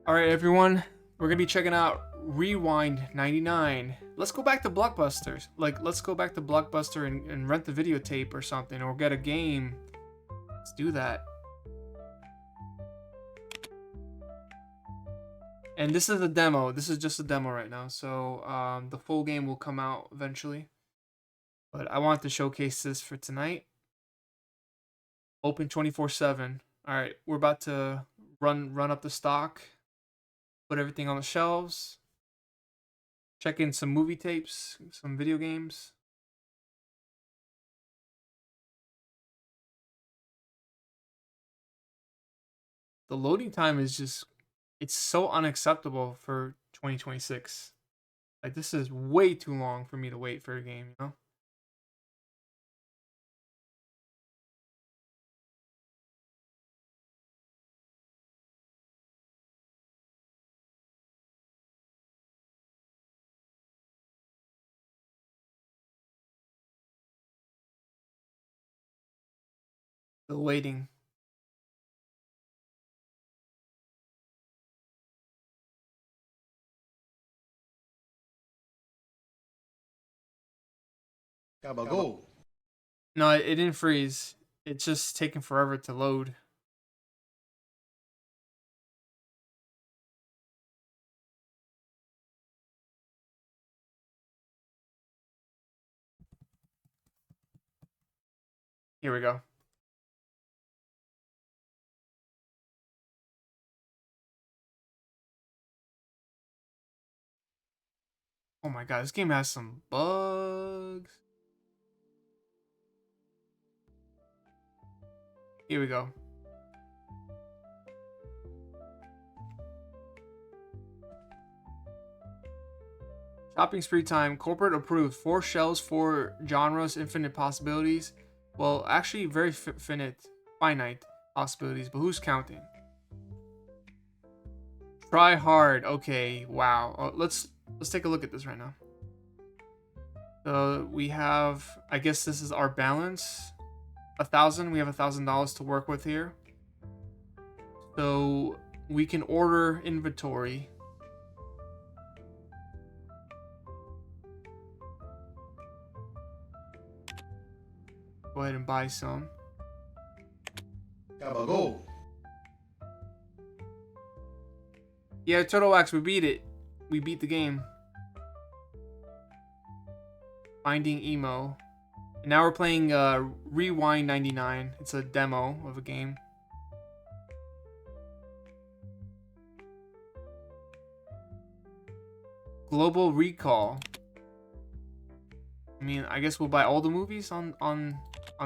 All right, everyone, we're gonna be checking out Rewind 99. Let's go back to Blockbusters. Let's go back to Blockbuster and rent the videotape or something, or get a game. Let's do that. And this is a demo. This is just a demo right now. So the full game will come out eventually. But I wanted to showcase this for tonight. Open 24/7. All right, we're about to run up the stock, put everything on the shelves, check in some movie tapes, some video games. The loading time is just, it's so unacceptable for 2026. Like, this is way too long for me to wait for a game, you know? The waiting. Gotta go. No, it didn't freeze. It's just taking forever to load. Here we go. Oh my god, this game has some bugs. Here we go. Shopping spree time. Corporate approved. 4 shells, 4 genres, infinite possibilities. Well, actually, very finite possibilities, but who's counting? Try hard. Okay, wow. Let's take a look at this right now. So we have, I guess this is our balance. 1,000. We have $1,000 to work with here. So we can order inventory. Go ahead and buy some. Gotta go. Yeah, Turtle Wax, we beat it. We beat the game. Finding Emo. And now we're playing Rewind 99. It's a demo of a game. Global Recall. I mean, I guess we'll buy all the movies on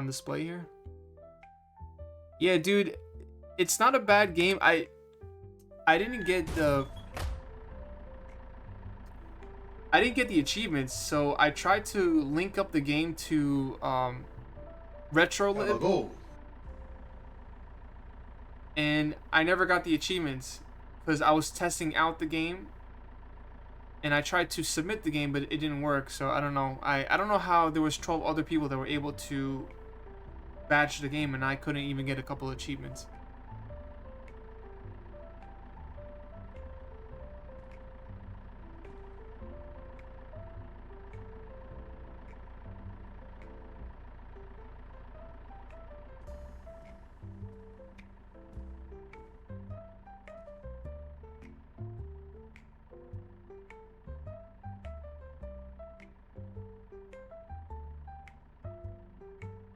display here. Yeah, dude, it's not a bad game. I didn't get the achievements, so I tried to link up the game to RetroLib, Go. and I never got the achievements because I was testing out the game, and I tried to submit the game, but it didn't work. So I don't know. I don't know how there was 12 other people that were able to badge the game, and I couldn't even get a couple achievements.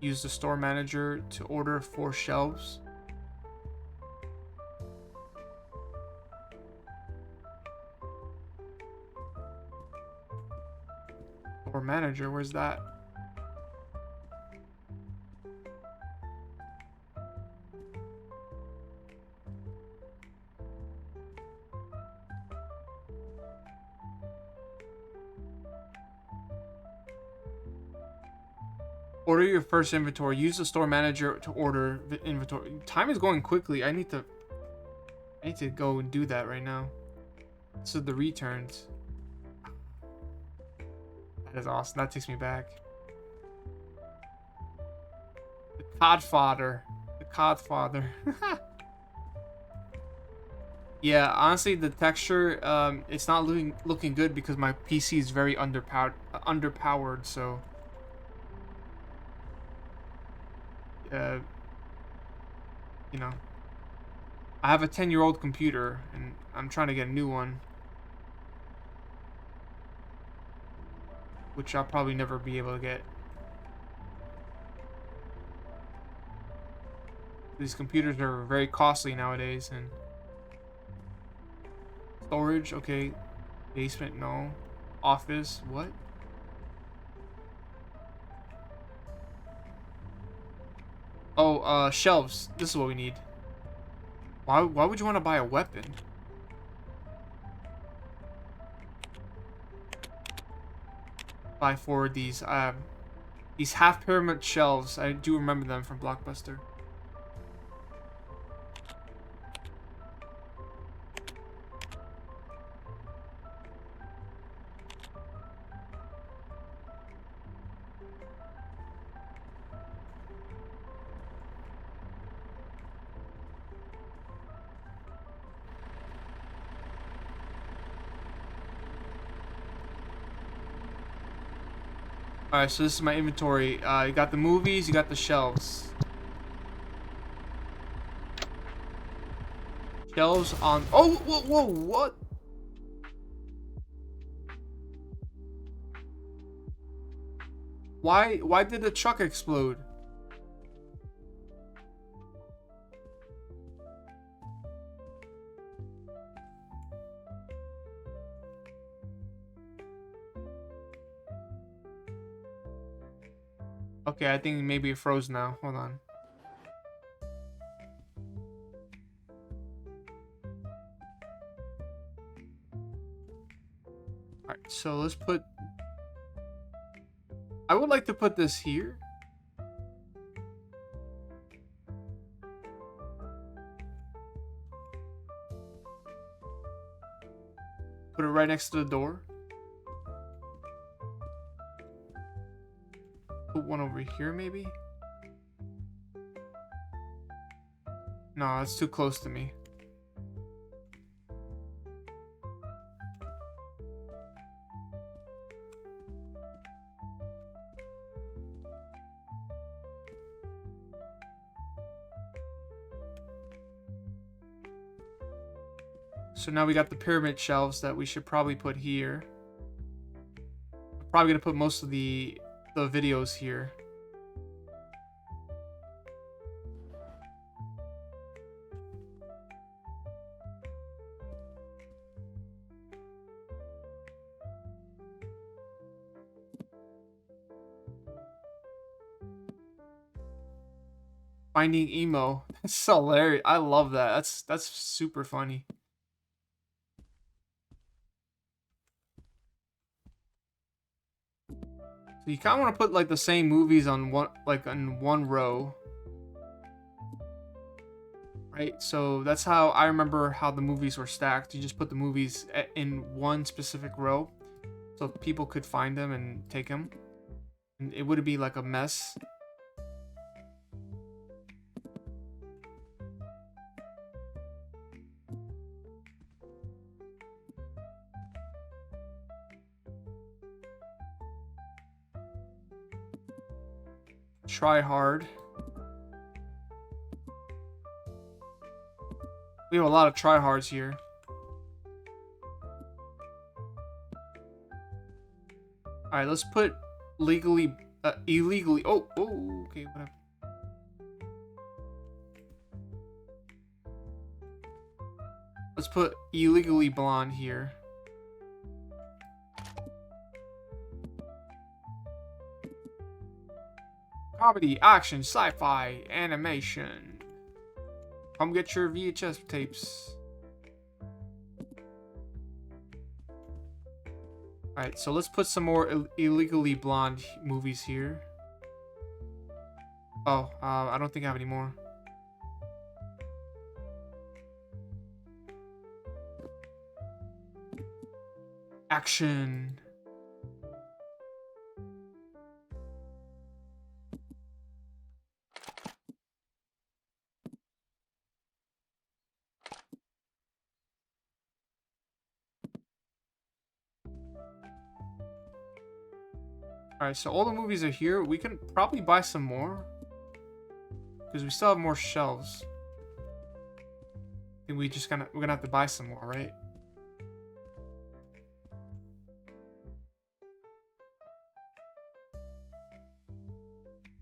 Use the store manager to order 4 shelves. Store manager, where's that? Order your first inventory. Use the store manager to order the inventory. Time is going quickly. I need to go and do that right now. So the returns. That is awesome. That takes me back. The Codfather. The Codfather. Yeah, honestly, the texture, it's not looking good because my PC is very underpowered. So, uh, you know, I have a 10-year-old computer and I'm trying to get a new one, which I'll probably never be able to get. These computers are very costly nowadays, and storage, okay. Basement, no. Office, what? Oh, shelves. This is what we need. Why would you want to buy a weapon? Buy four of these half pyramid shelves. I do remember them from Blockbuster. Alright, so this is my inventory. You got the movies, you got the shelves. Shelves on. Oh, whoa, what? Why did the truck explode? Okay, I think maybe it froze now. Hold on. Alright, so let's put. I would like to put this here. Put it right next to the door. Put one over here, maybe? No, that's too close to me. So now we got the pyramid shelves that we should probably put here. I'm probably gonna put most of the videos here. Finding emo. That's hilarious. I love that. That's super funny. So you kind of want to put like the same movies on one row, right? So that's how I remember how the movies were stacked. You just put the movies in one specific row, so people could find them and take them, and it wouldn't be like a mess. Try hard. We have a lot of tryhards here. All right, let's put illegally. Oh, okay, whatever. Let's put illegally blonde here. Comedy, action, sci-fi, animation. Come get your VHS tapes. Alright, so let's put some more illegally blonde movies here. Oh, I don't think I have any more. Action. Alright, so all the movies are here. We can probably buy some more. Because we still have more shelves. I think we're gonna have to buy some more, right?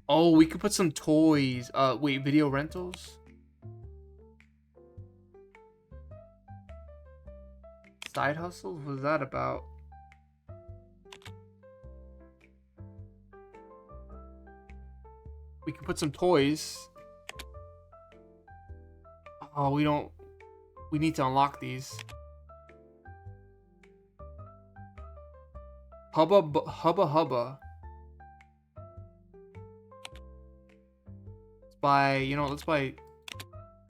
Oh, we could put some toys. Wait, video rentals? Side hustles? What was that about? We can put some toys. Oh, we need to unlock these. Hubba. Let's buy a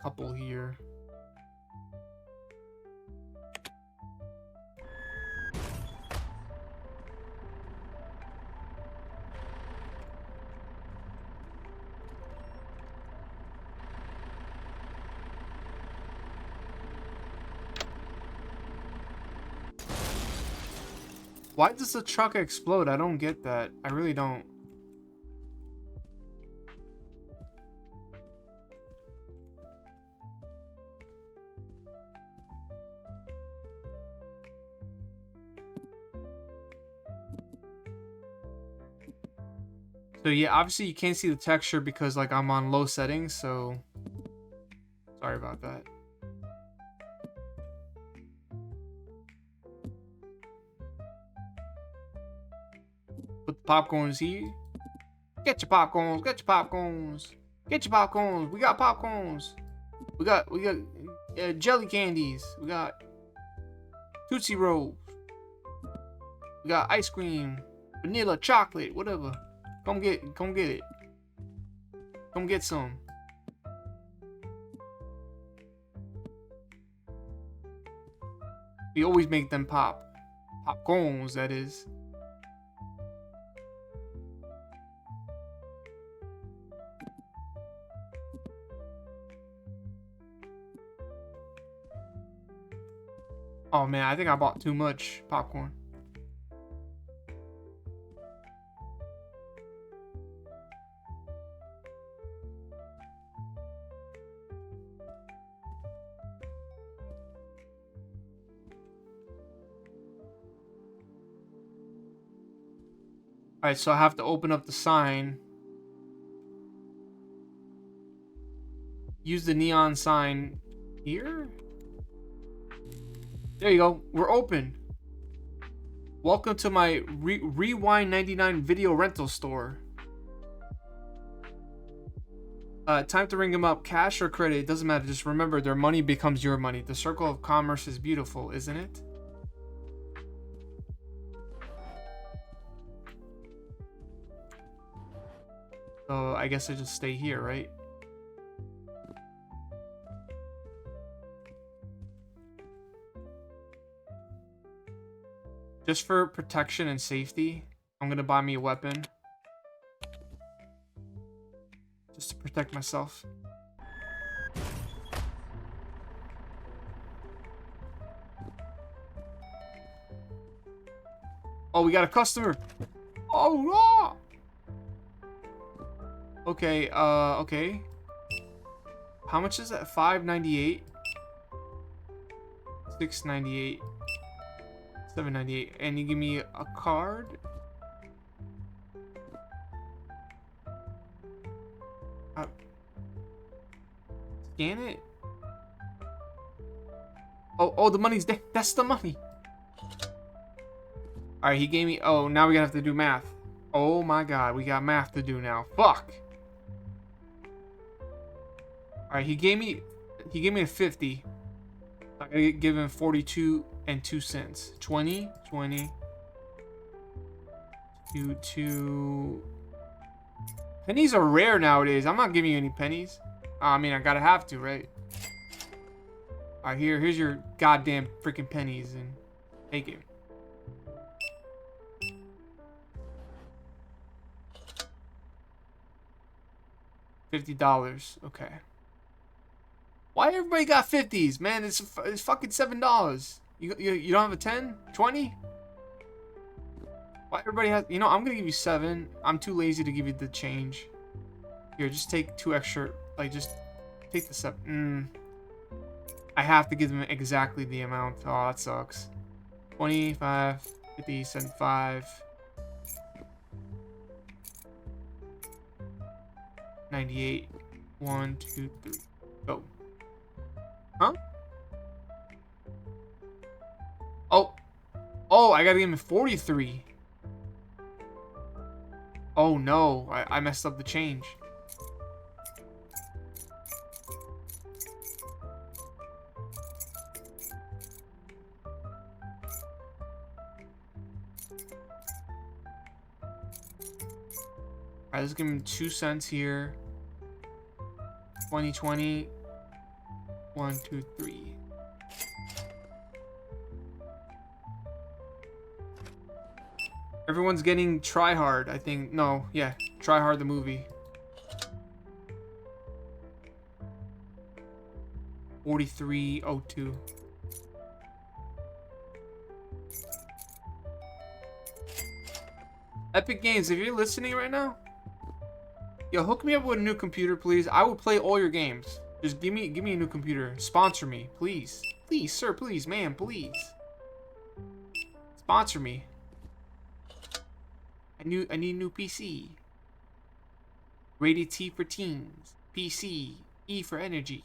couple here. Why does the truck explode? I don't get that. I really don't. So yeah, obviously you can't see the texture because like I'm on low settings, so sorry about that. Put the popcorns here. Get your popcorns, get your popcorns. Get your popcorns. We got popcorns. We got jelly candies. We got Tootsie Rolls. We got ice cream, vanilla, chocolate, whatever. Come get it. Come get some. We always make them popcorns, that is. Oh man, I think I bought too much popcorn. Alright, so I have to open up the sign. Use the neon sign here. There you go. We're open. Welcome to my Rewind 99 video rental store. Time to ring them up. Cash or credit, it doesn't matter. Just remember, their money becomes your money. The circle of commerce is beautiful, isn't it? So I guess I just stay here, right? Just for protection and safety, I'm gonna buy me a weapon. Just to protect myself. Oh, we got a customer. Oh, no. Okay, okay. How much is that? $5.98. $6.98. $7.98. And you give me a card? Scan it? Oh, the money's there. That's the money. Alright, he gave me... Oh, now we gotta have to do math. Oh my god, we got math to do now. Fuck. Alright, he gave me a 50. I gotta give him 42 and 2 cents. 20, 20. 2. Pennies are rare nowadays. I'm not giving you any pennies. I mean, I gotta have to, right? Alright, here's your goddamn freaking pennies, and take it. $50. Okay. Why everybody got 50s, man? It's fucking $7. You don't have a 10? 20? Why everybody has... You know, I'm gonna give you 7. I'm too lazy to give you the change. Here, just take 2 extra. Like, just take the 7. I have to give them exactly the amount. Oh, that sucks. 25, 50, 75, 98. 1, 2, 3. Go. Huh? Oh. Oh, I gotta give him 43. Oh no, I messed up the change. Alright, let's give him 2 cents here. 2020. 1, 2, 3. Everyone's getting Try Hard, I think. No, yeah. Try Hard the movie. 4302. Epic Games, if you're listening right now, yo, hook me up with a new computer, please. I will play all your games. Just give me a new computer. Sponsor me, please. Please, sir, please, ma'am, please. Sponsor me. I need a new PC. Rated T for teens. PC. E for energy.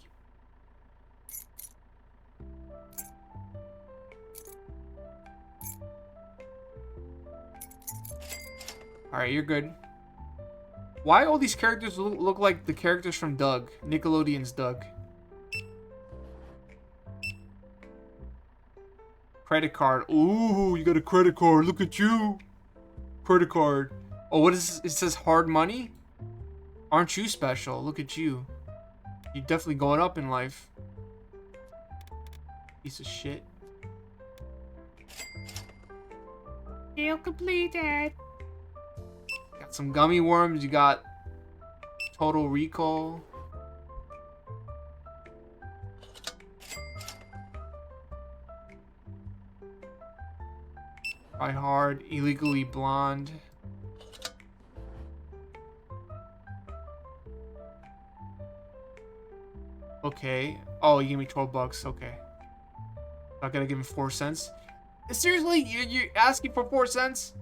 Alright, you're good. Why all these characters look like the characters from Doug? Nickelodeon's Doug. Credit card. Ooh, you got a credit card. Look at you. Credit card. Oh, what is this? It says hard money? Aren't you special? Look at you. You're definitely going up in life. Piece of shit. Deal completed. Got some gummy worms. You got Total Recall. Try Hard. Illegally Blonde. Okay. Oh, you gave me 12 bucks. Okay. I gotta give him 4 cents. Seriously? You're asking for 4 cents?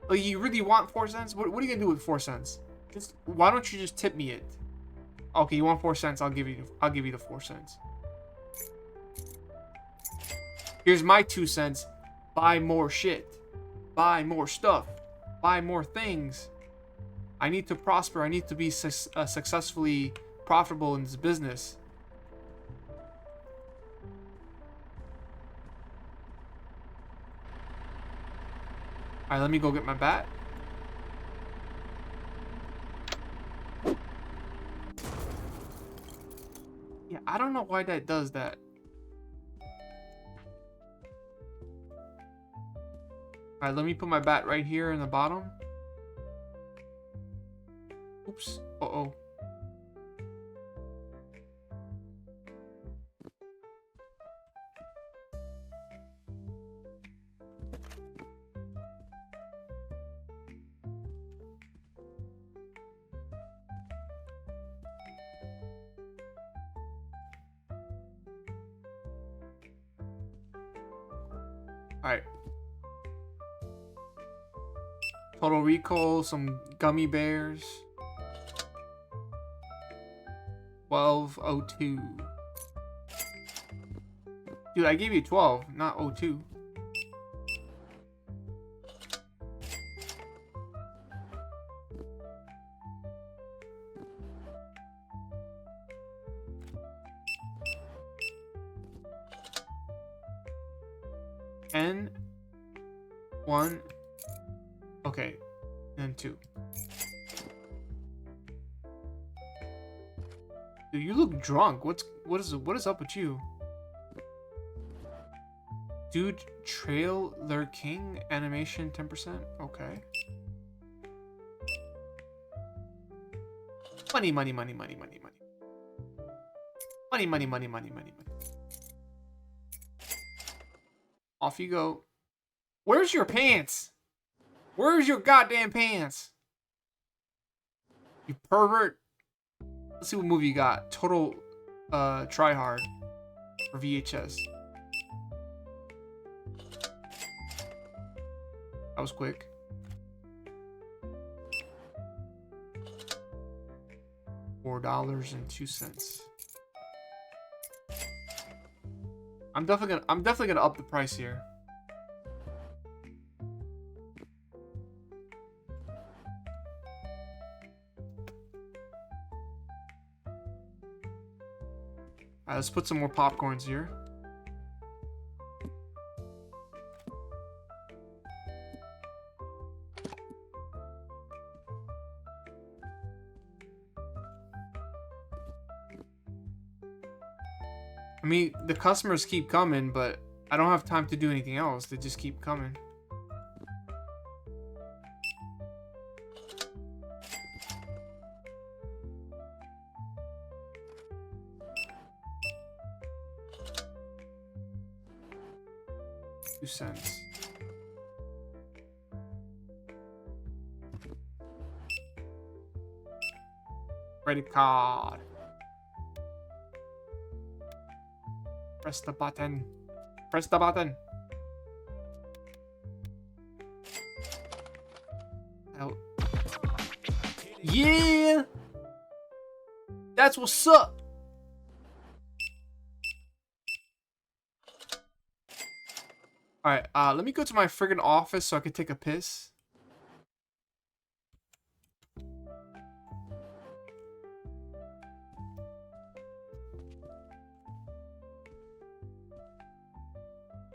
Like, you really want 4 cents? What are you gonna do with 4 cents? Just why don't you just tip me it? Okay, you want 4 cents? I'll give you the 4 cents. Here's my 2 cents. Buy more shit. Buy more stuff. Buy more things. I need to prosper. I need to be successfully profitable in this business. Alright, let me go get my bat. Yeah, I don't know why that does that. Alright, let me put my bat right here in the bottom. Oops. Uh-oh. Alright. Total Recall, some gummy bears. 1202. Dude, I gave you 12, not 02. And 1. Okay, and 2. Dude, you look drunk. What is up with you? Dude, Trailer King animation 10%. Okay. Money, money, money, money, money, money. Money, money, money, money, money, money. Off you go. Where's your pants? Where's your goddamn pants? You pervert. Let's see what movie you got. Total Try Hard for VHS. That was quick. $4.02. I'm definitely gonna up the price here. Alright, let's put some more popcorns here. I mean, the customers keep coming, but I don't have time to do anything else. They just keep coming. $0.02. Credit card. Press the button. Press the button. Out. Yeah! That's what's up! Alright, let me go to my friggin' office so I can take a piss.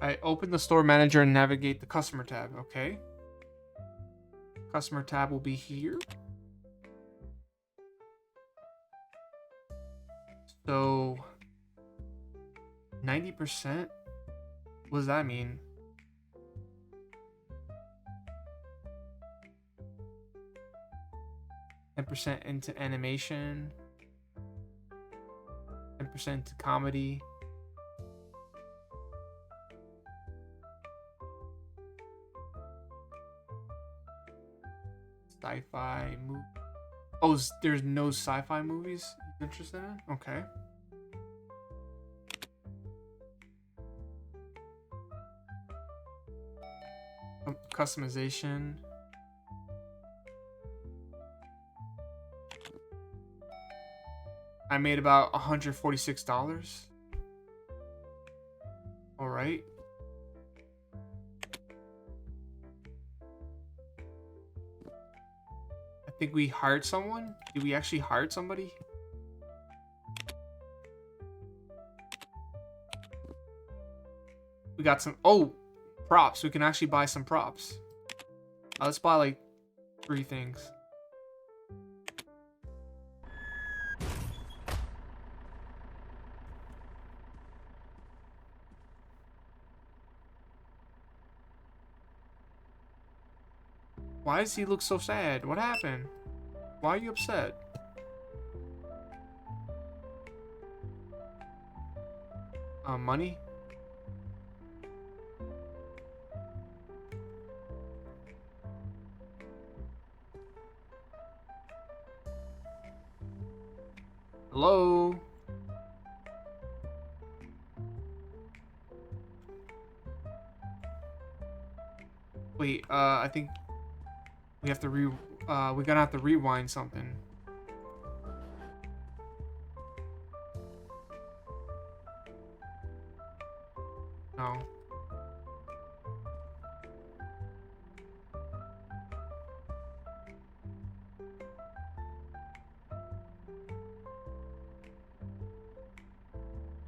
I open the store manager and navigate the customer tab. Okay. Customer tab will be here. So 90%? What does that mean? %10 into animation. 10% into comedy. Sci-fi movie. Oh, there's no sci-fi movies you're interested in? Okay. Customization. I made about $146. All right. I think we hired someone. Did we actually hire somebody? We got some. Oh, props. We can actually buy some props. Let's buy like 3 things. Why does he look so sad? What happened? Why are you upset? Money? Hello? Wait, I think we have to we're gonna have to rewind something. No.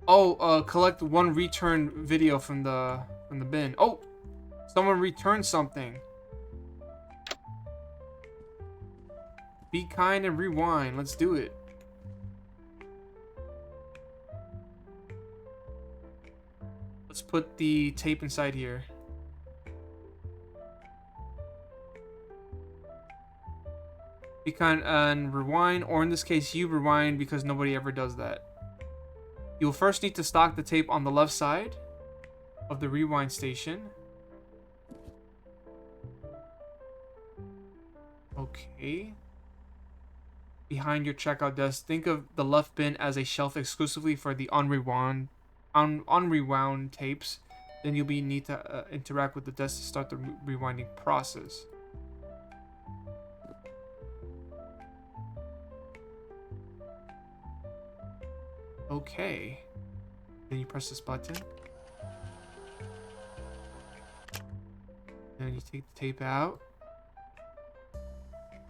Oh, collect 1 return video from the bin. Oh, someone returned something. Be kind and rewind. Let's do it. Let's put the tape inside here. Be kind and rewind, or in this case, you rewind because nobody ever does that. You'll first need to stock the tape on the left side of the rewind station. Okay. Behind your checkout desk, think of the left bin as a shelf exclusively for the unrewound tapes. Then you'll need to interact with the desk to start the rewinding process. Okay. Then you press this button. Then you take the tape out.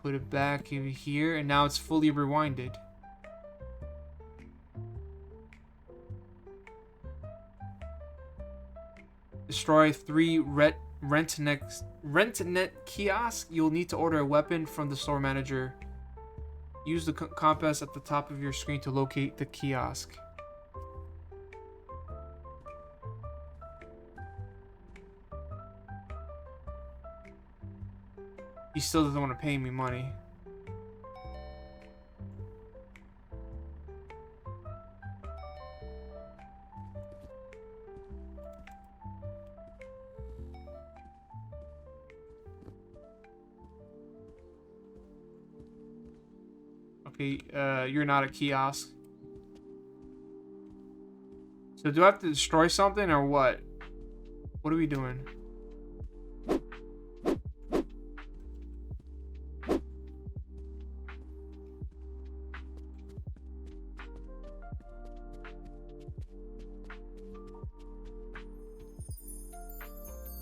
Put it back in here, and now it's fully rewinded. Destroy 3 RentNet kiosk. You'll need to order a weapon from the store manager. Use the compass at the top of your screen to locate the kiosk. He still doesn't want to pay me money. Okay, you're not a kiosk. So do I have to destroy something or what? What are we doing?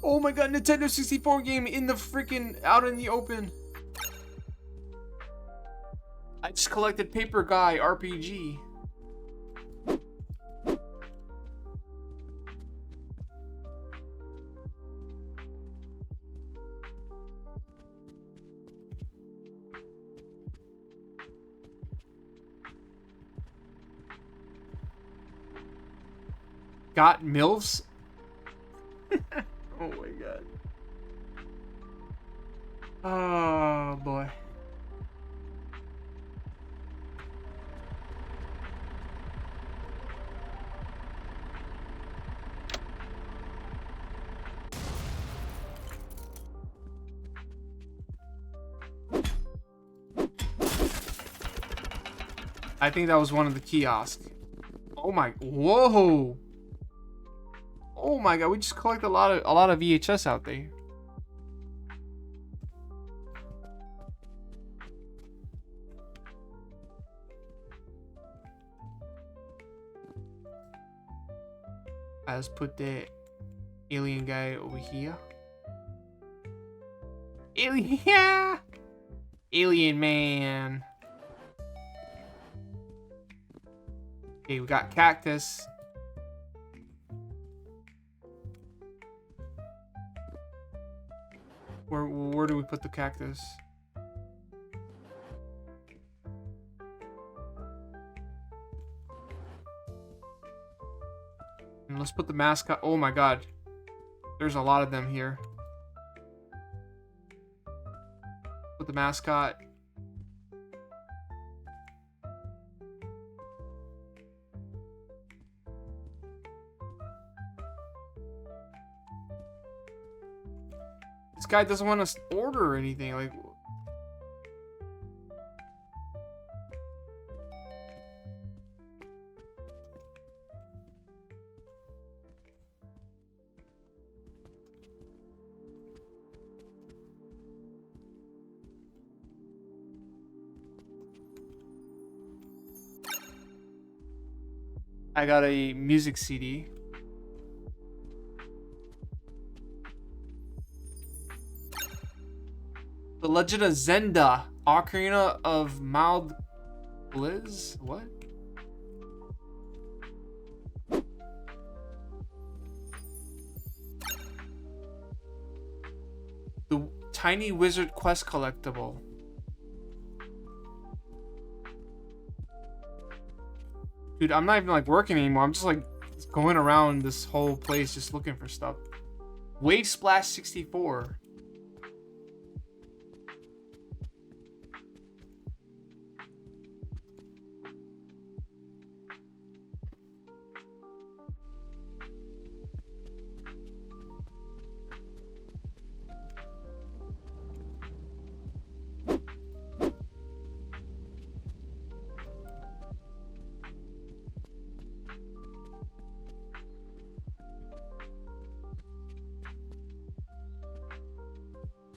Oh my god, Nintendo 64 game in the freaking out in the open. I just collected Paper Guy RPG. Got MILFs? Oh my god. Oh boy. I think that was one of the kiosks. Oh my, whoa. Oh my god, we just collect a lot of VHS out there. Let's put the alien guy over here. Alien, yeah. Alien man. Okay, we got cactus. Where do we put the cactus? And let's put the mascot. Oh my god. There's a lot of them here. Put the mascot. This guy doesn't want to order or anything. Like, I got a music CD. The Legend of Zelda, Ocarina of Mild Blizz? What? The Tiny Wizard Quest collectible. Dude, I'm not even like working anymore. I'm just like going around this whole place just looking for stuff. Wave Splash 64.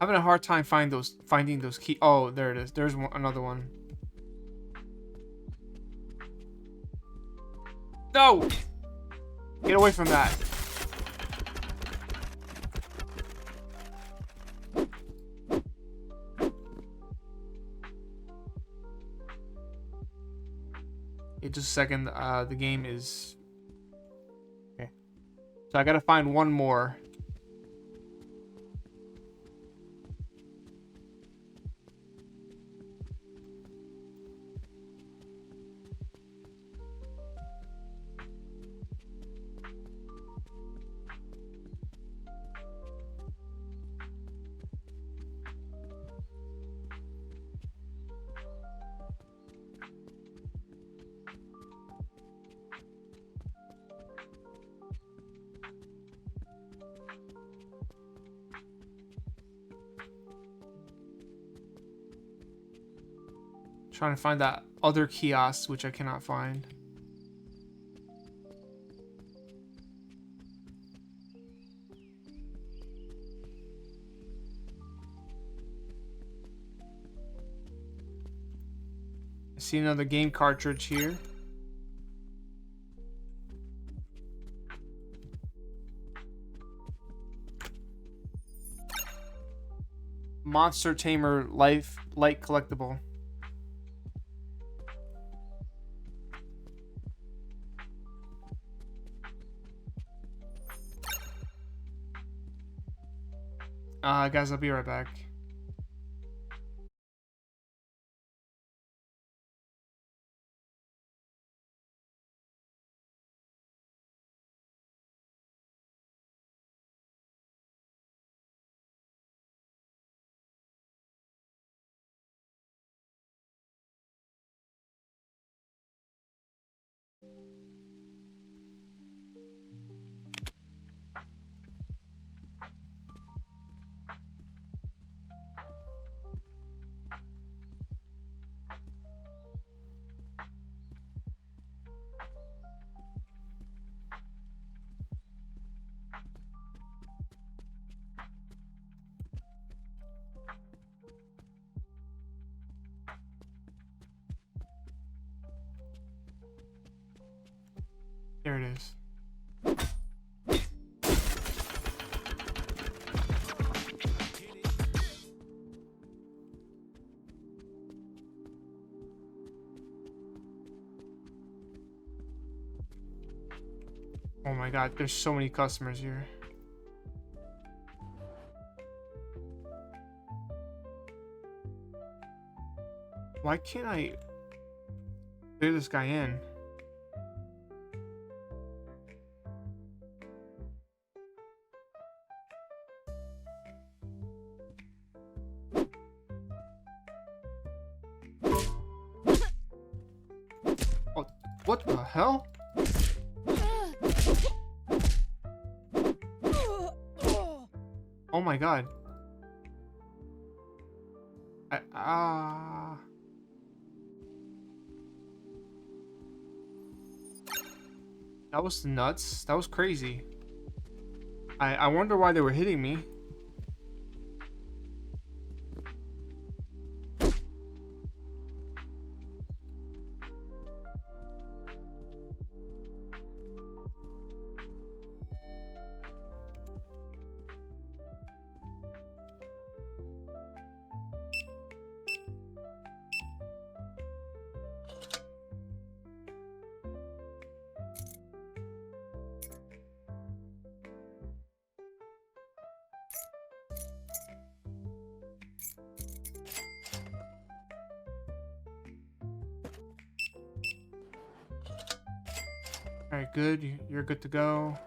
Having a hard time finding those key. Oh, there it is. There's another one. No! Get away from that. Okay, just a second. The game is... Okay. So I gotta find one more. Trying to find that other kiosk, which I cannot find. I see another game cartridge here. Monster Tamer Light collectible. Guys, I'll be right back. There it is. Oh my god, there's so many customers here. Why can't I clear this guy in? Oh, what the hell? Oh my god. That was nuts. That was crazy. I wonder why they were hitting me. Alright, good. You're good to go.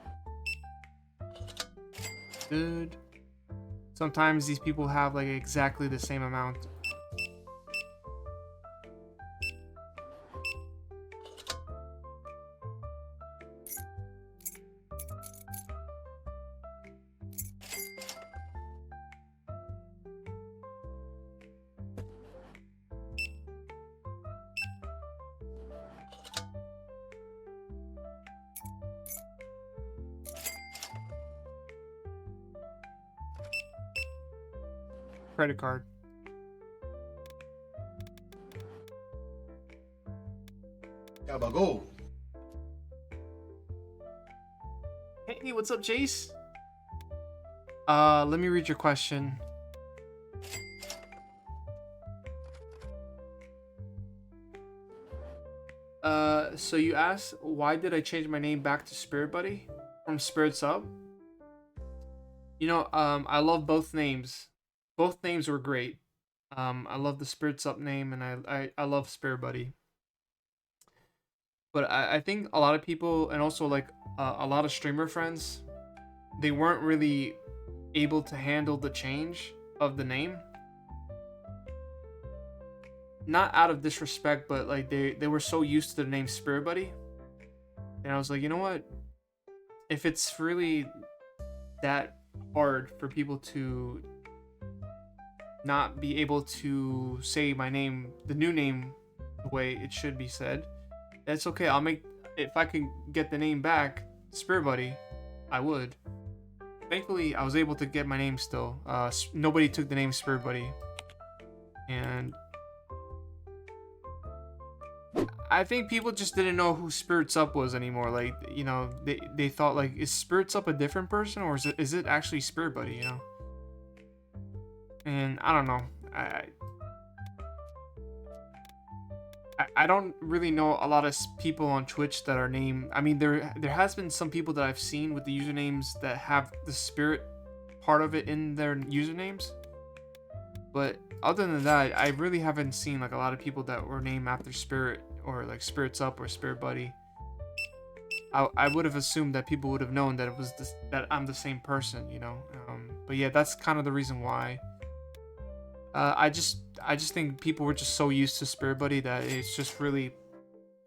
Good. Sometimes these people have like exactly the same amount. credit card. Go. Hey, what's up, Jace? Let me read your question. So you asked, why did I change my name back to Spirit Buddy from Spirit Sub? You know, I love both names. Both names were great. I love the Spirit Sub name, and I love Spirit Buddy. But I think a lot of people, and also like a lot of streamer friends, they weren't really able to handle the change of the name. Not out of disrespect, but like they were so used to the name Spirit Buddy. And I was like, you know what? If it's really that hard for people to not be able to say my name, the new name, the way it should be said, that's okay. I'll make, if I can get the name back, Spirit Buddy, I would. Thankfully, I was able to get my name still. Nobody took the name Spirit Buddy. And I think people just didn't know who Spirits Up was anymore. Like, you know, they thought like, is Spirits Up a different person, or is it actually Spirit Buddy, you know? And I don't know. I don't really know a lot of people on Twitch that are named. I mean, there has been some people that I've seen with the usernames that have the spirit part of it in their usernames. But other than that, I really haven't seen like a lot of people that were named after Spirit, or like Spirits Up or Spirit Buddy. I would have assumed that people would have known that it was this, that I'm the same person, you know. But yeah, that's kind of the reason why. I just think people were just so used to Spirit Buddy that it's just really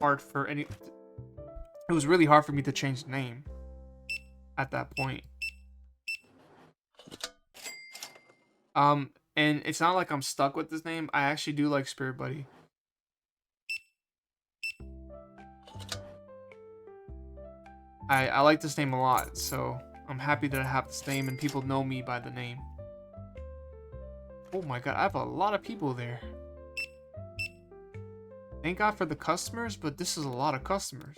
hard for any. It was really hard for me to change the name at that point. And it's not like I'm stuck with this name. I actually do like Spirit Buddy. I like this name a lot, so I'm happy that I have this name and people know me by the name. Oh my god, I have a lot of people there. Thank God for the customers, but this is a lot of customers.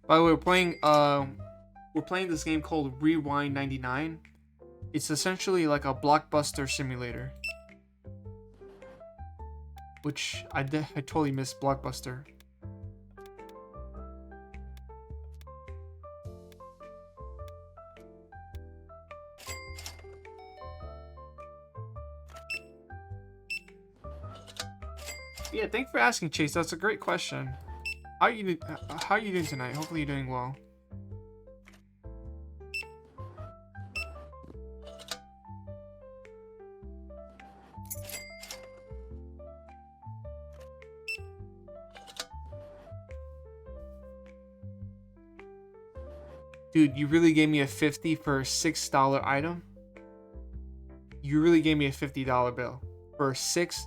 By the way, we're playing this game called Rewind 99. It's essentially like a blockbuster simulator. Which I totally miss Blockbuster. Yeah, thanks for asking, Chase. That's a great question. How are you doing tonight? Hopefully you're doing well. Dude, you really gave me a 50 for a $6 item? You really gave me a $50 bill for a $6.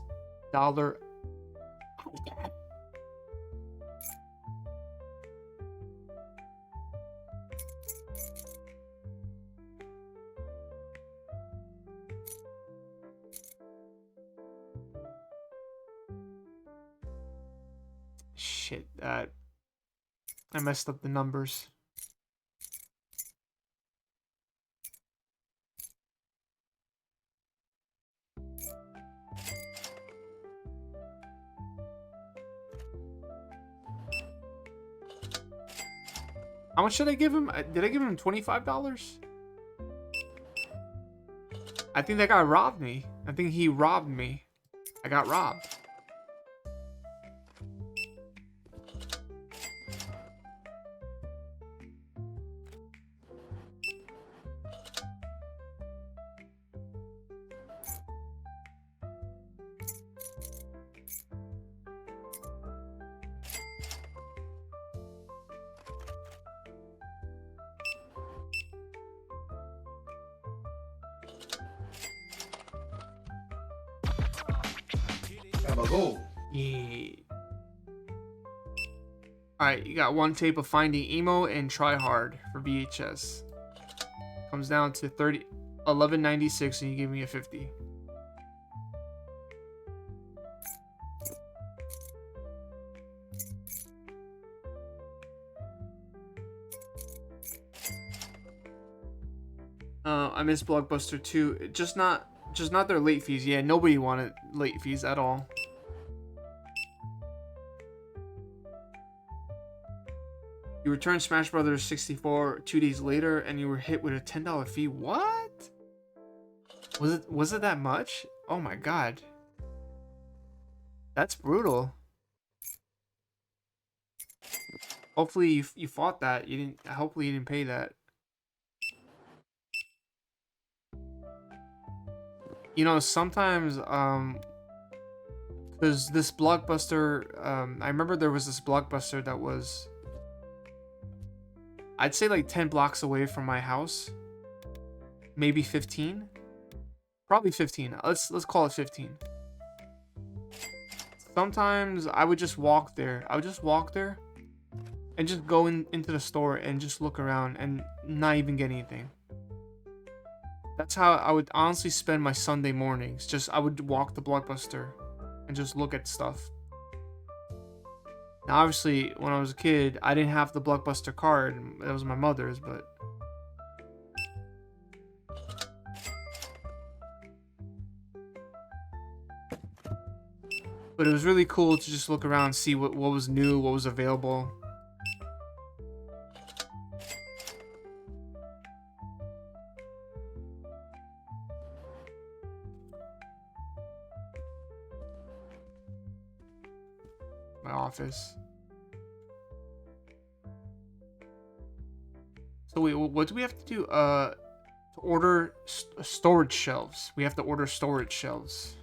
Shit, I messed up the numbers. How much should I give him? Did I give him $25? I think that guy robbed me. I think he robbed me. I got robbed. Yeah. Alright, you got one tape of Finding Emo and Try Hard for VHS. Comes down to 11.96, and you give me a 50. I miss Blockbuster too. Just not their late fees. Yeah, nobody wanted late fees at all. You returned Smash Brothers 64 2 days later, and you were hit with a $10 fee. What? Was it that much? Oh my god. That's brutal. Hopefully you fought that. You didn't. Hopefully you didn't pay that. You know, sometimes there's this Blockbuster. I remember there was this Blockbuster that was, I'd say like 10 blocks away from my house. Maybe 15. Probably 15. Let's call it 15. Sometimes I would just walk there. I would just walk there and just go into the store and just look around and not even get anything. That's how I would honestly spend my Sunday mornings. Just I would walk the Blockbuster and just look at stuff. Now obviously when I was a kid, I didn't have the Blockbuster card. That was my mother's, but it was really cool to just look around and see what was new, what was available. My office. So wait, what do we have to do? To order storage shelves. We have to order storage shelves.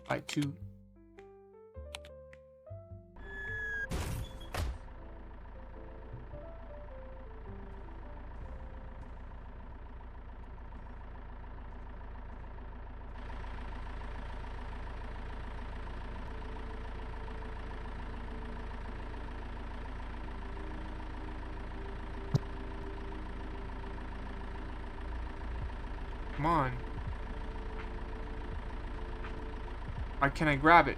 Buy 2. Come on. Why can't I grab it?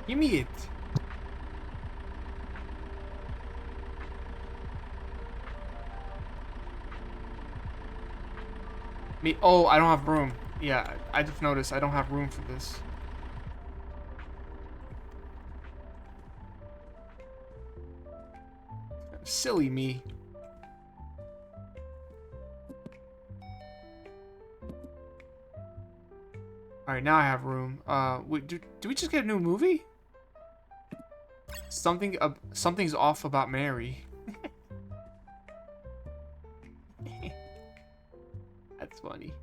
Give me it. Oh, I don't have room. Yeah, I just noticed I don't have room for this. Silly me. Alright, now I have room. Wait, do we just get a new movie? Something's off about Mary. That's funny.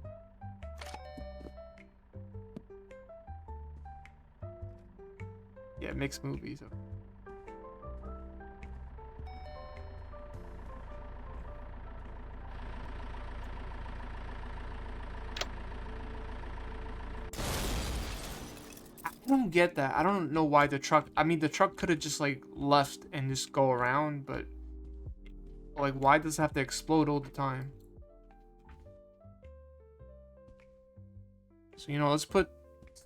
Yeah, mixed movies. I don't get that. I don't know why the truck... I mean, the truck could have just, like, left and just go around, but... Like, why does it have to explode all the time? So, you know, let's put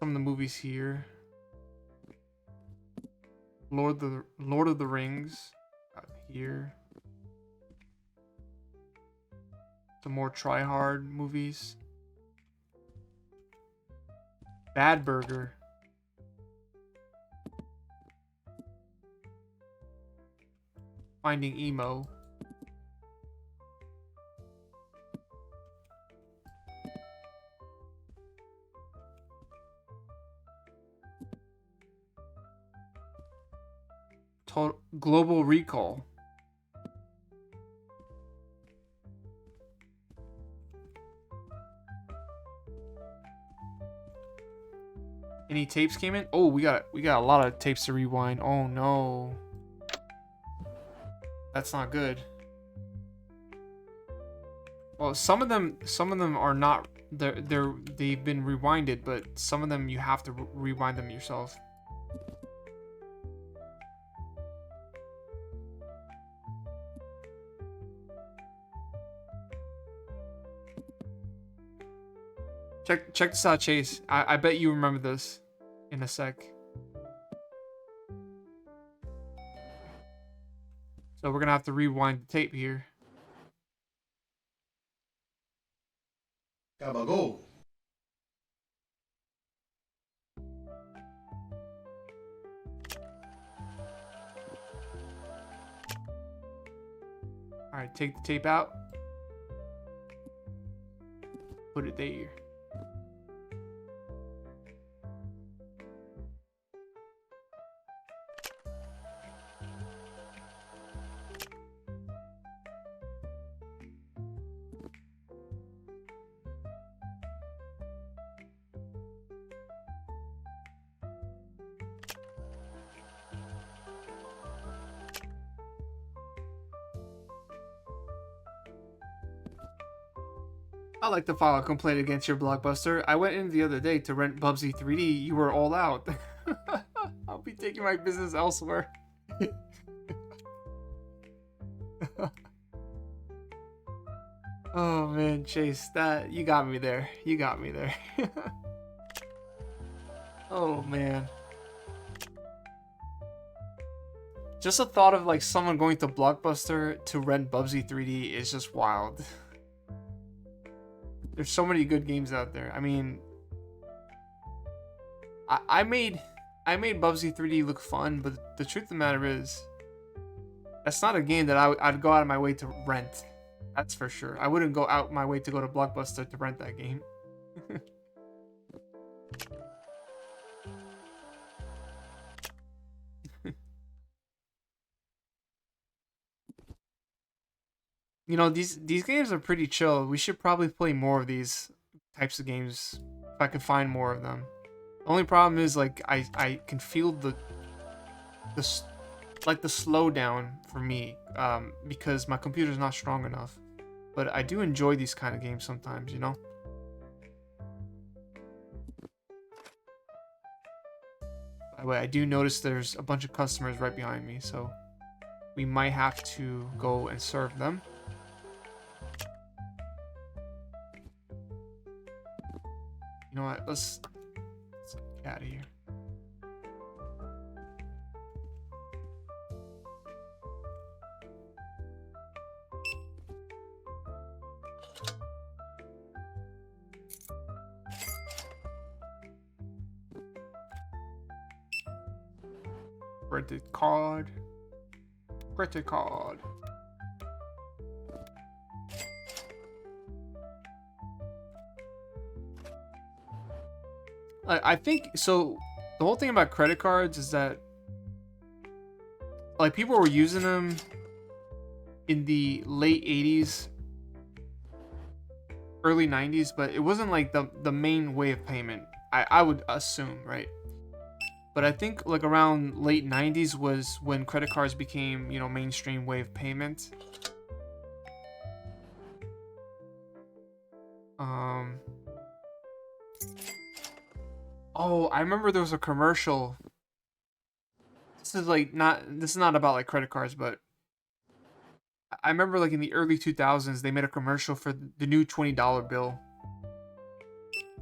some of the movies here. Lord of the Rings. Here. Some more try-hard movies. Bad Burger. Finding Emo. Global Recall. Any tapes came in? Oh, we got a lot of tapes to rewind. Oh no. That's not good. Well, some of them are not. They've been rewinded, but some of them you have to rewind them yourself. Check this out, Chase. I bet you remember this in a sec. So we're gonna have to rewind the tape here. Gabago. All right, take the tape out. Put it there. I'd like to file a complaint against your Blockbuster. I went in the other day to rent Bubsy 3D. You were all out. I'll be taking my business elsewhere. Oh man, Chase, that you got me there. You got me there. Oh man. Just the thought of like someone going to Blockbuster to rent Bubsy 3D is just wild. There's so many good games out there. I mean, I made Bubsy 3D look fun, but the truth of the matter is, that's not a game that I'd go out of my way to rent. That's for sure. I wouldn't go out my way to go to Blockbuster to rent that game. You know, these games are pretty chill. We should probably play more of these types of games if I can find more of them. The only problem is like I can feel the slowdown for me because my computer's not strong enough. But I do enjoy these kind of games sometimes, you know. By the way, I do notice there's a bunch of customers right behind me, so we might have to go and serve them. You know what? Let's get out of here. Credit card. Credit card. I think so. The whole thing about credit cards is that like people were using them in the late 80s, early 90s, but it wasn't like the main way of payment. I would assume, right? But I think like around late 90s was when credit cards became, you know, mainstream way of payment. Oh, I remember there was a commercial. This is not about like credit cards, but I remember like in the early 2000s they made a commercial for the new $20 bill,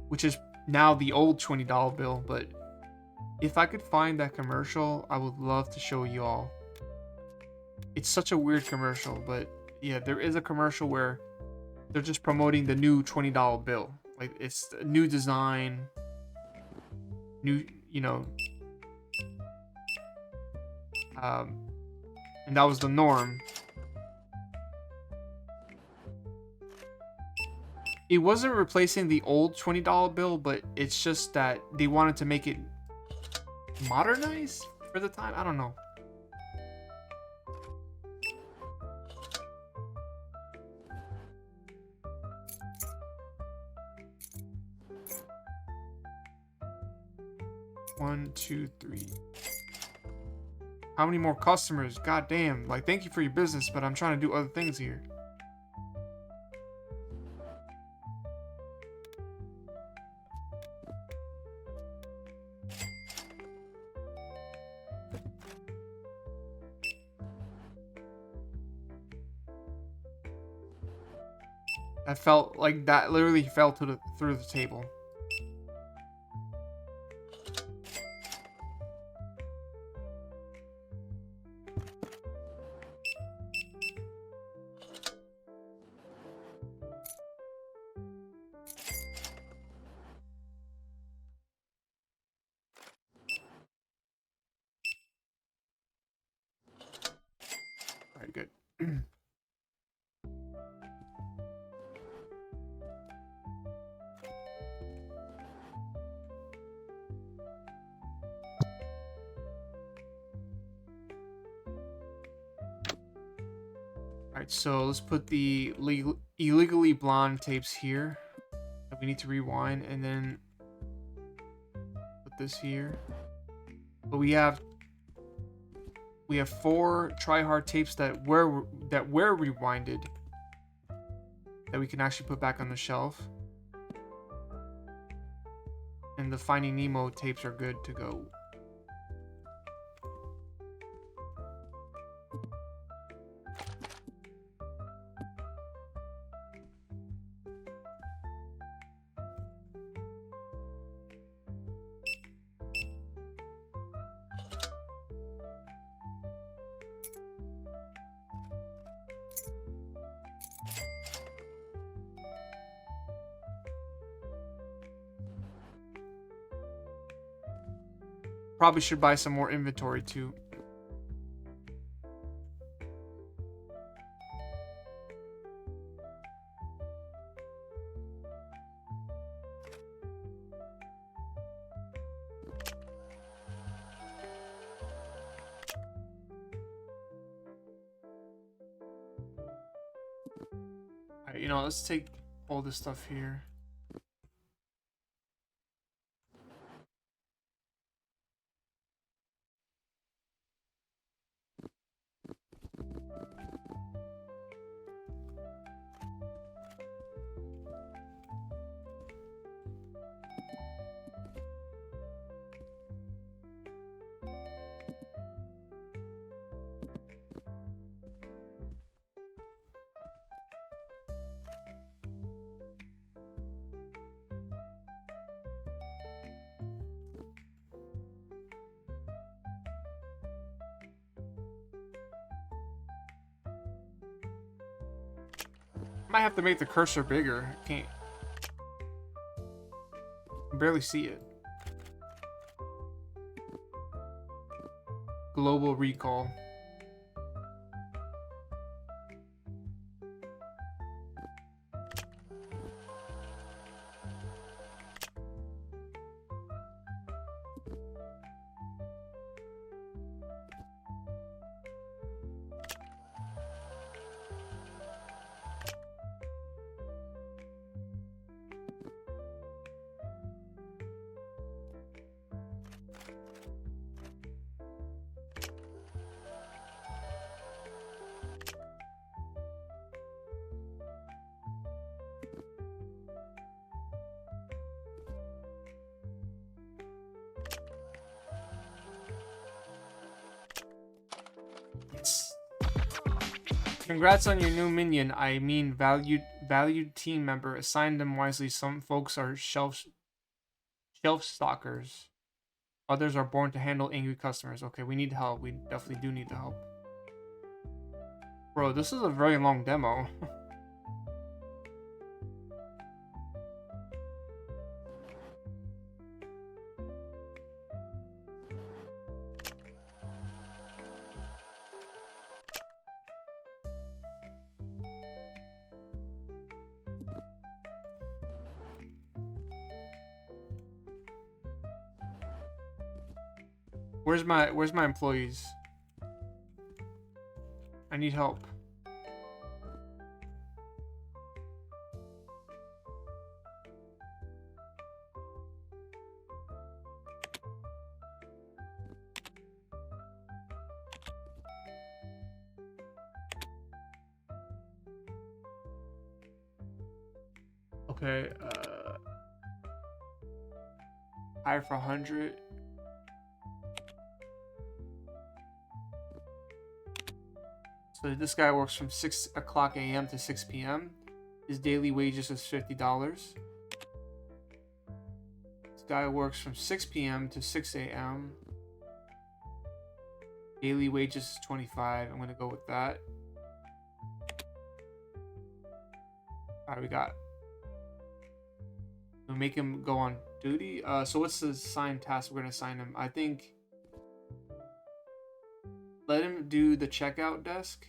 which is now the old $20 bill, but if I could find that commercial, I would love to show you all. It's such a weird commercial, but yeah, there is a commercial where they're just promoting the new $20 bill. Like it's a new design, new, you know, and that was the norm. It wasn't replacing the old $20 bill, but it's just that they wanted to make it modernized for the time. I don't know. One, two, three. How many more customers? God damn. Like, thank you for your business, but I'm trying to do other things here. That felt like that literally fell to the through the table. All right, good. Alright, so let's put the illegally blonde tapes here that we need to rewind, and then put this here. But we have 4 try-hard tapes that were rewinded that we can actually put back on the shelf. And the Finding Nemo tapes are good to go. Probably should buy some more inventory too. Alright, you know, let's take all this stuff here. Might have to make the cursor bigger. Can't barely see it. Global recall. Yes. Congrats on your new minion. I mean, valued team member. Assign them wisely. Some folks are shelf stalkers. Others are born to handle angry customers. Okay, we need help. We definitely do need the help. Bro, this is a very long demo. Where's my employees? I need help. Okay, hire for 100. So this guy works from 6 o'clock a.m. to 6 p.m. His daily wages is $50. This guy works from 6 p.m. to 6 a.m. Daily wages is 25. I'm gonna go with that. All right, we got. We'll make him go on duty. So what's the assigned task we're gonna assign him? I think let him do the checkout desk.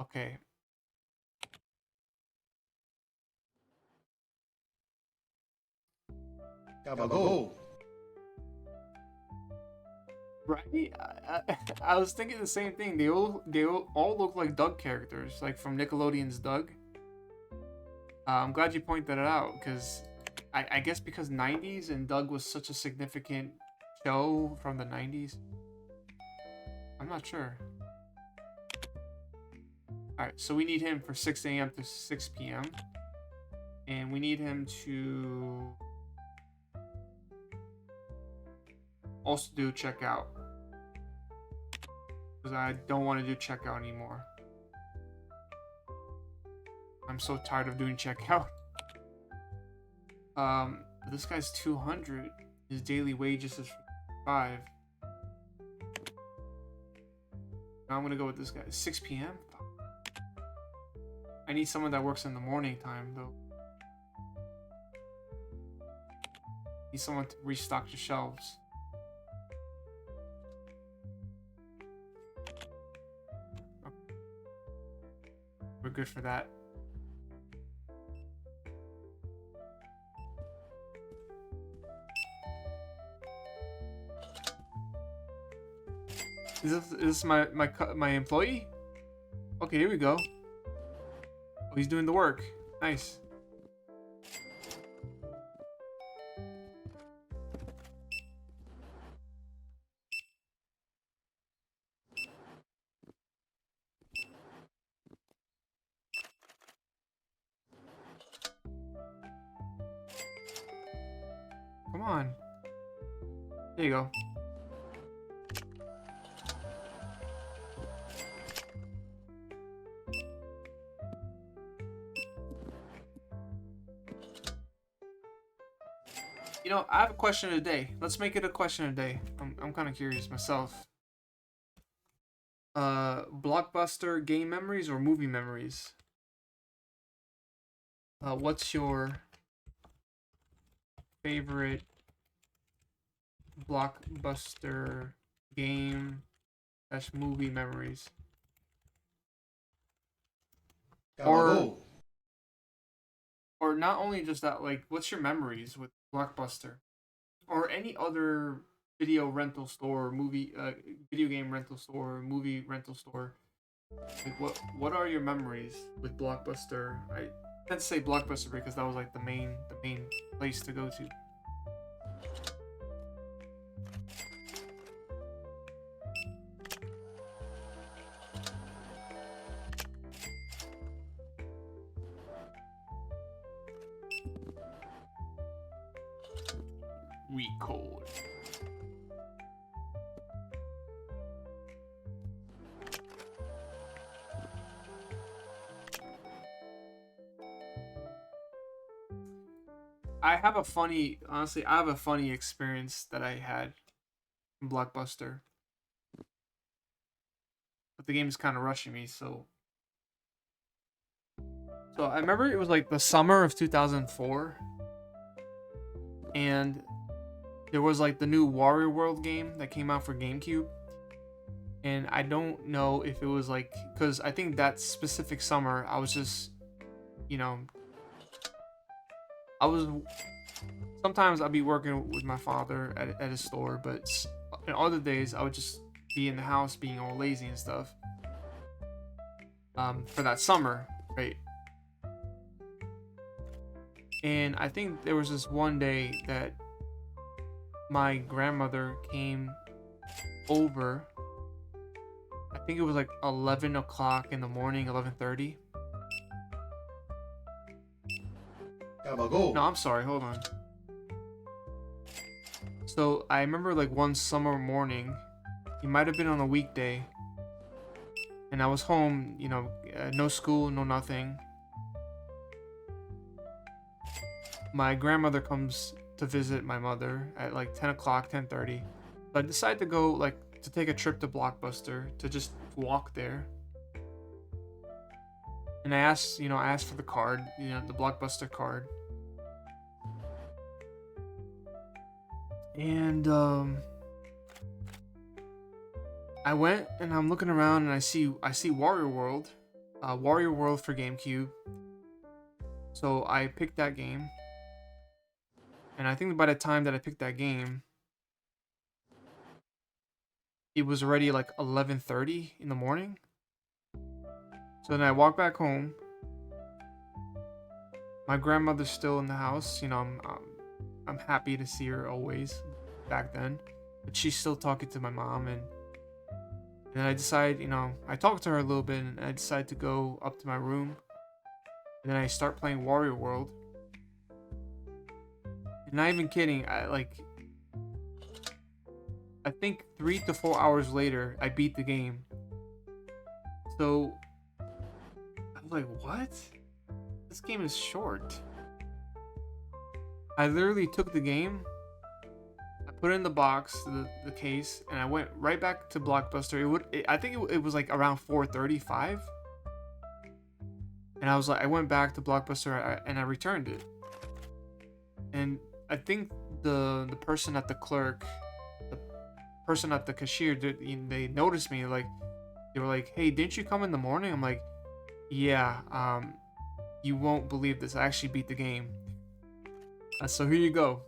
Okay. Cabalgo. Right? I was thinking the same thing. They all look like Doug characters, like from Nickelodeon's Doug. I'm glad you pointed that out because I guess because 90s and Doug was such a significant show from the 90s. I'm not sure. Alright, so we need him for 6 a.m. to 6 p.m. And we need him to also do checkout. Because I don't want to do checkout anymore. I'm so tired of doing checkout. This guy's 200. His daily wages is 5. Now I'm gonna go with this guy. 6 p.m. I need someone that works in the morning time though. Need someone to restock the shelves. We're good for that. Is this my employee? Okay, here we go. Oh, he's doing the work. Nice. Come on. There you go. You know, I have a question of the day. Let's make it a question of the day. I'm kind of curious myself. Blockbuster game memories or movie memories? What's your favorite blockbuster game / movie memories? Or not only just that, like, what's your memories with Blockbuster or any other video rental store, video game rental store, movie rental store? Like, what are your memories with Blockbuster? I tend to say Blockbuster because that was like the main place to go to. Recode. I have a funny experience that I had in Blockbuster. But the game is kind of rushing me, so I remember it was like the summer of 2004. And there was like the new Warrior World game that came out for GameCube. And I don't know if it was like, because I think that specific summer, I was just, you know, sometimes I'd be working with my father at his store, but in other days, I would just be in the house being all lazy and stuff. For that summer, right? And I think there was this one day that my grandmother came over. I think it was like 11 o'clock in the morning, 11:30. No, I'm sorry, hold on. So I remember like one summer morning, it might have been on a weekday, and I was home, no school, no nothing. My grandmother comes to visit my mother at like 10 o'clock, 10:30. So I decided to go, like, to take a trip to Blockbuster to just walk there. And I asked for the card, the Blockbuster card. And I went and I'm looking around and I see Warrior World, Warrior World for GameCube. So I picked that game, and I think by the time that I picked that game, it was already like 11:30 in the morning. So then I walked back home. My grandmother's still in the house. I'm happy to see her always back then, but she's still talking to my mom. And then I decide, I talked to her a little bit, and I decide to go up to my room. And then I start playing Warrior World. And not even kidding, I think 3 to 4 hours later, I beat the game. So I was like, what? This game is short. I literally took the game, I put it in the box, the case, and I went right back to Blockbuster. I think it was like around 4:35, and I went back to Blockbuster and I returned it. And I think the person at the person at the cashier, they noticed me. Like, they were like, "Hey, didn't you come in the morning?" I'm like, "Yeah. You won't believe this. I actually beat the game. So here you go."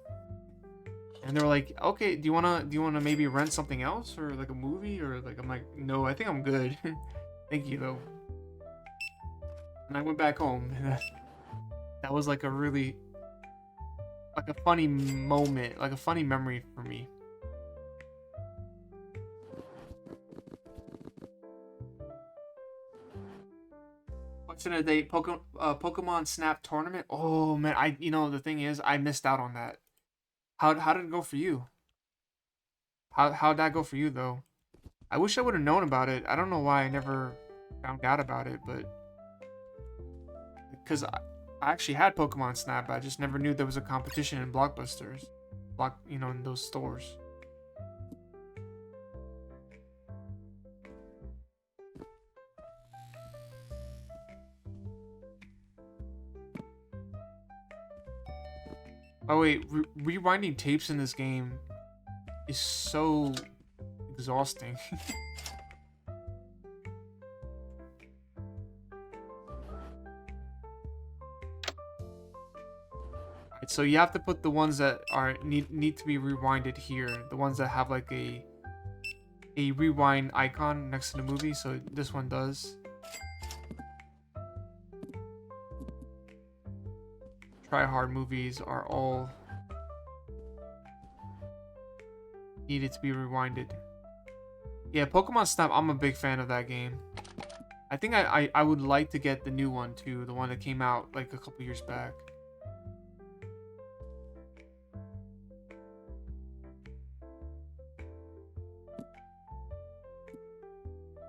And they were like, "Okay, do you wanna maybe rent something else, or like a movie, or like?" I'm like, "No, I think I'm good. Thank you though." And I went back home. And that was like a funny moment, like a funny memory for me. Question of the day: Pokemon Snap tournament. Oh man, the thing is, I missed out on that. How did it go for you? How'd that go for you though? I wish I would have known about it. I don't know why I never found out about it, but because I actually had Pokemon Snap, but I just never knew there was a competition in Blockbusters, in those stores. Oh wait, rewinding tapes in this game is so exhausting. So you have to put the ones that need to be rewinded here, the ones that have like a rewind icon next to the movie. So this one does. Try hard movies are all needed to be rewinded. Yeah, Pokemon Snap, I'm a big fan of that game. I think I would like to get the new one too, the one that came out like a couple years back.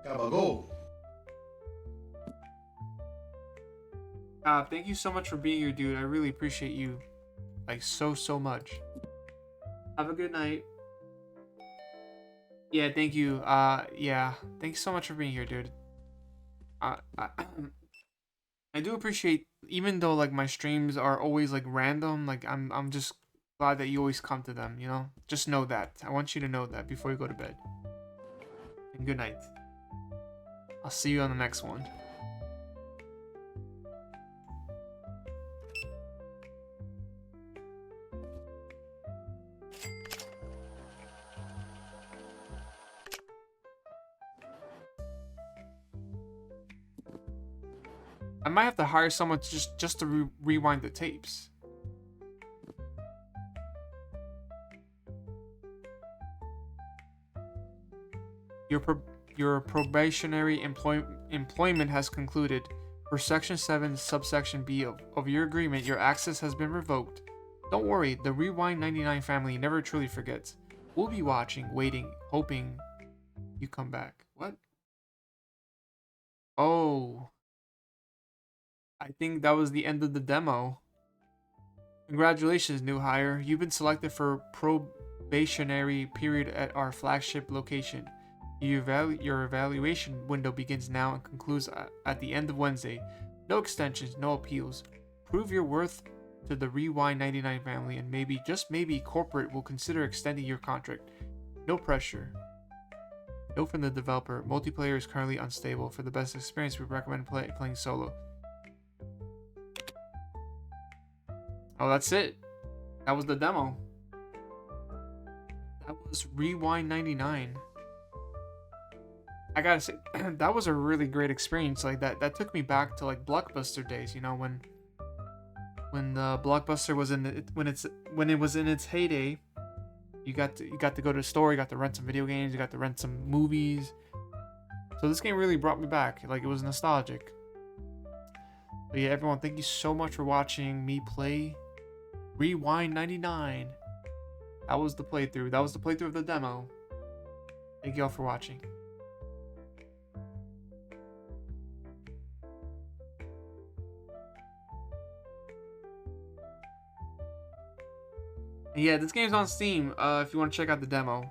Gotta go. Thank you so much for being here, dude. I really appreciate you, like, so much. Have a good night. Yeah, thank you. Yeah, thanks so much for being here, dude. Uh, I, I do appreciate, even though like my streams are always like random. Like, I'm just glad that you always come to them. Just know that. I want you to know that before you go to bed. And good night. I'll see you on the next one. I might have to hire someone to just to rewind the tapes. Your probationary employment has concluded. For Section 7, Subsection B of your agreement, your access has been revoked. Don't worry, the Rewind 99 family never truly forgets. We'll be watching, waiting, hoping you come back. What? Oh, I think that was the end of the demo. Congratulations, new hire. You've been selected for probationary period at our flagship location. Your evaluation window begins now and concludes at the end of Wednesday. No extensions, no appeals. Prove your worth to the Rewind 99 family, and maybe, just maybe, corporate will consider extending your contract. No pressure. Note from the developer: multiplayer is currently unstable. For the best experience, we recommend playing solo. Oh, that's it. That was the demo. That was Rewind 99. I gotta say, that was a really great experience. Like that took me back to like Blockbuster days. You know, when the Blockbuster was when it was in its heyday. You got to go to the store. You got to rent some video games. You got to rent some movies. So this game really brought me back. Like, it was nostalgic. But yeah, everyone, thank you so much for watching me play Rewind 99. That was the playthrough. That was the playthrough of the demo. Thank you all for watching. And yeah, this game's on Steam. If you want to check out the demo.